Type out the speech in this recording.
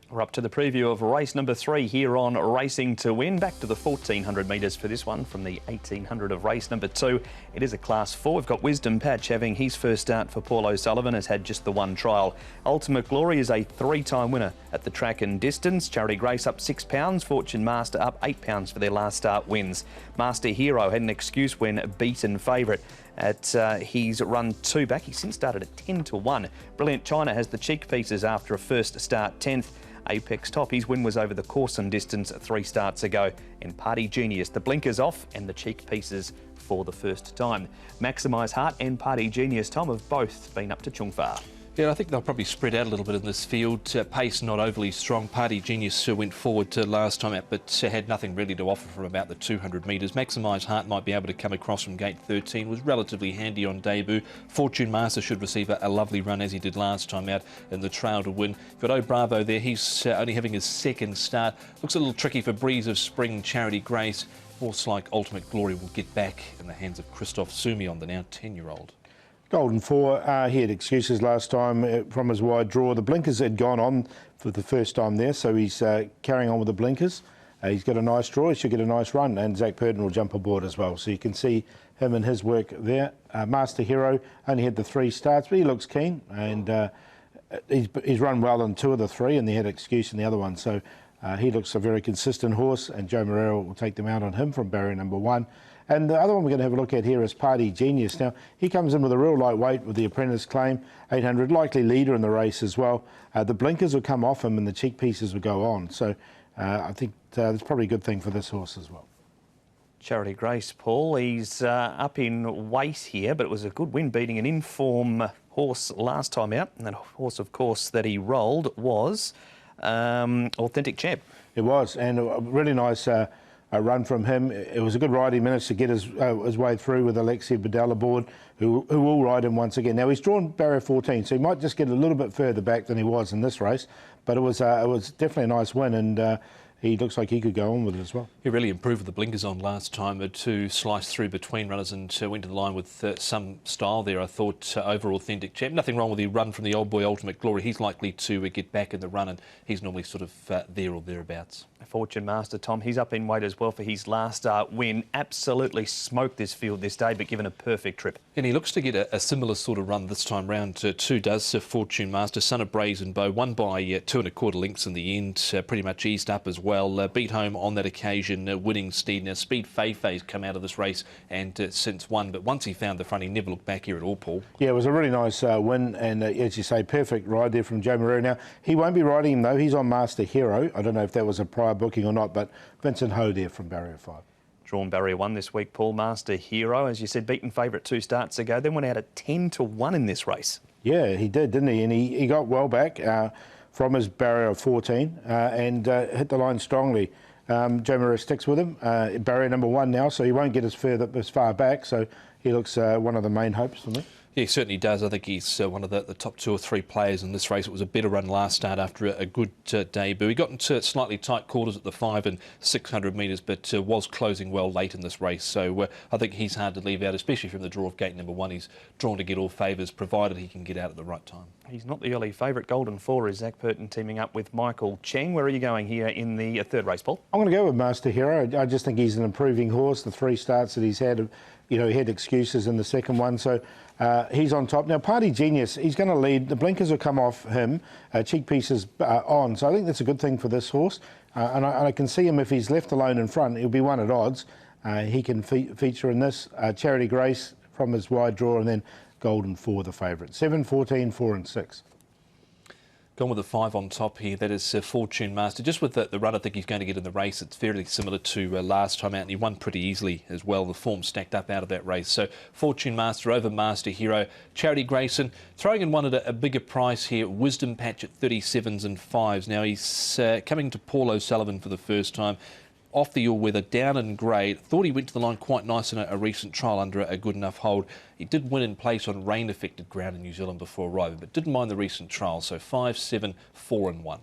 We're up to the preview of race number 3 here on Racing to Win. Back to the 1400 metres for this one from the 1800 of race number 2. It is a Class 4. We've got Wisdom Patch having his first start for Paul O'Sullivan, has had just the one trial. Ultimate Glory is a 3-time winner at the track and distance. Charity Grace up £6. Fortune Master up £8 for their last start wins. Master Hero had an excuse when beaten favourite at he's run 2 back. He's since started at 10-1. Brilliant China has the cheek pieces after a first start 10th. Apex Top, his win was over the course and distance 3 starts ago. And Party Genius, the blinkers off and the cheek pieces for the first time. Maximise Heart and Party Genius, Tom, have both been up to Chungfar. Yeah, I think they'll probably spread out a little bit in this field. Pace not overly strong. Party Genius went forward last time out, but had nothing really to offer from about the 200 metres. Maximise Heart might be able to come across from gate 13. Was relatively handy on debut. Fortune Master should receive a lovely run as he did last time out in the trail to win. You've got Oh Bravo there. He's only having his second start. Looks a little tricky for Breeze of Spring, Charity Grace. Horse like Ultimate Glory will get back in the hands of Christoph Sumion, the now 10-year-old. Golden 4, he had excuses last time from his wide draw. The blinkers had gone on for the first time there, so he's carrying on with the blinkers. He's got a nice draw, he should get a nice run, and Zach Purden will jump aboard as well. So you can see him and his work there. Master Hero only had the 3 starts, but he looks keen, and he's run well in 2 of the 3, and they had excuse in the other one. So he looks a very consistent horse, and Joe Morero will take them out on him from barrier number 1. And the other one we're going to have a look at here is Party Genius. Now, he comes in with a real lightweight with the Apprentice Claim, 800, likely leader in the race as well. The blinkers will come off him and the cheek pieces will go on. So I think that's probably a good thing for this horse as well. Charity Grace, Paul, he's up in weight here, but it was a good win beating an in-form horse last time out. And that horse, of course, that he rolled was Authentic Champ. It was, and a really nice a run from him. It was a good ride. He managed to get his way through with Alexia Bedell aboard, who will ride him once again. Now, he's drawn barrier 14, so he might just get a little bit further back than he was in this race, but it was definitely a nice win, and he looks like he could go on with it as well. He really improved with the blinkers on last time to slice through between runners and went to the line with some style there, I thought, over Authentic Champ. Nothing wrong with the run from the old boy Ultimate Glory. He's likely to get back in the run, and he's normally sort of there or thereabouts. Fortune Master, Tom, he's up in weight as well for his last win. Absolutely smoked this field this day, but given a perfect trip. And he looks to get a similar sort of run this time round too, does Fortune Master. Son of Brazen Bow, won by 2 1/4 lengths in the end, pretty much eased up as well. Beat home on that occasion, winning steed. Now, Speed Fei-Fei's come out of this race and since won, but once he found the front, he never looked back here at all, Paul. Yeah, it was a really nice win, and as you say, perfect ride there from Joe Morero. Now, he won't be riding him, though. He's on Master Hero. I don't know if that was a prior booking or not, but Vincent Ho there from barrier 5. Drawn barrier 1 this week, Paul. Master Hero, as you said, beaten favourite 2 starts ago, then went out at 10-1 in this race. Yeah, he did, didn't he? And he got well back from his barrier of 14 and hit the line strongly. Joe Morero sticks with him, barrier number 1 now, so he won't get as far back, so he looks one of the main hopes for me. Yeah, he certainly does. I think he's one of the top 2 or 3 players in this race. It was a better run last start after a good debut. He got into slightly tight quarters at the 5 and 600 metres, but was closing well late in this race. So I think he's hard to leave out, especially from the draw of gate number 1. He's drawn to get all favours, provided he can get out at the right time. He's not the early favourite. Golden 4 is Zach Purden teaming up with Michael Cheng. Where are you going here in the 3rd race, Paul? I'm going to go with Master Hero. I just think he's an improving horse. The 3 starts that he's had, you know, he had excuses in the second one, so he's on top. Now, Party Genius, he's going to lead. The blinkers will come off him, cheek pieces on, so I think that's a good thing for this horse. And I can see him, if he's left alone in front, he'll be 1 at odds. He can feature in this. Charity Grace from his wide draw, and then Golden 4, the favourite. 7, 14, 4 and 6. Gone with the 5 on top here. That is Fortune Master. Just with the run I think he's going to get in the race, it's fairly similar to last time out, and he won pretty easily as well. The form stacked up out of that race. So Fortune Master over Master Hero. Charity Grayson throwing in one at a bigger price here. Wisdom Patch at 37s and 5s. Now he's coming to Paul O'Sullivan for the first time. Off the all-weather, down in grade. Thought he went to the line quite nice in a recent trial under a good enough hold. He did win in place on rain-affected ground in New Zealand before arriving, but didn't mind the recent trial. So 5, 7, 4 and 1.